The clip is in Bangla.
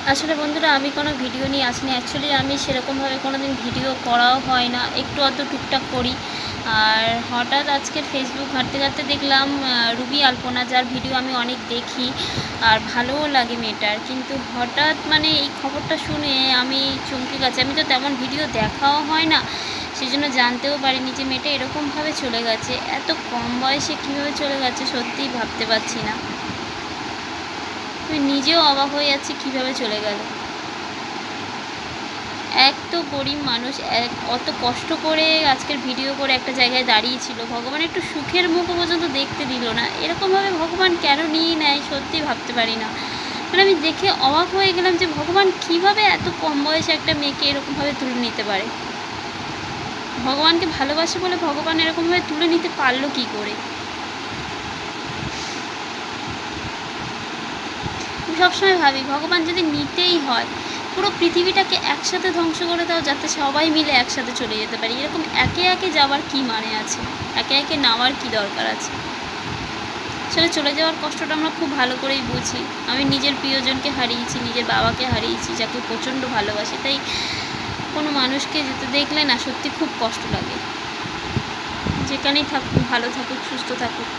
আসলে বন্ধুরা, আমি কোনো ভিডিও নিয়ে আসিনি। অ্যাকচুয়ালি আমি সেরকমভাবে কোনো দিন ভিডিও করাও হয় না, একটু আধটু টুকটাক করি। আর হঠাৎ আজকের ফেসবুক ঘাঁটতে ঘাঁটতে দেখলাম রুবি আলপনা, যার ভিডিও আমি অনেক দেখি আর ভালোও লাগে মেয়েটার, কিন্তু হঠাৎ মানে এই খবরটা শুনে আমি চমকে গেছি। আমি তো তেমন ভিডিও দেখাও হয় না, সেই জন্য জানতেও পারিনি যে মেয়েটা এরকমভাবে চলে গেছে। এত কম বয়সে কীভাবে চলে গেছে সত্যিই ভাবতে পারছি না। আমি নিজেও অবাক হয়ে যাচ্ছি কীভাবে চলে গেল। এক তো গরিব মানুষ, অত কষ্ট করে আজকের ভিডিও করে একটা জায়গায় দাঁড়িয়েছিল, ভগবান একটু সুখের মুখও পর্যন্ত দেখতে দিল না। এরকমভাবে ভগবান কেন নিয়ে নেয় সত্যি ভাবতে পারি না। মানে আমি দেখে অবাক হয়ে গেলাম যে ভগবান কিভাবে এত কম বয়সে একটা মেয়েকে এরকমভাবে তুলে নিতে পারে। ভগবানকে ভালোবাসে বলে ভগবান এরকমভাবে তুলে নিতে পারলো কী করে। আমি সবসময় ভাবি, ভগবান যদি নিতেই হয় পুরো পৃথিবীটাকে একসাথে ধ্বংস করে দাও, যাতে সবাই মিলে একসাথে চলে যেতে পারি। এরকম একে একে যাওয়ার কি মানে আছে, একে একে নেওয়ার কি দরকার আছে। আসলে চলে যাওয়ার কষ্টটা আমরা খুব ভালো করেই বুঝি। আমি নিজের প্রিয়জনকে হারিয়েছি, নিজের বাবাকে হারিয়েছি, যাকে প্রচণ্ড ভালোবাসি। তাই কোনো মানুষকে যেতে দেখলে না সত্যি খুব কষ্ট লাগে। যেখানেই থাকুক ভালো থাকুক, সুস্থ থাকুক।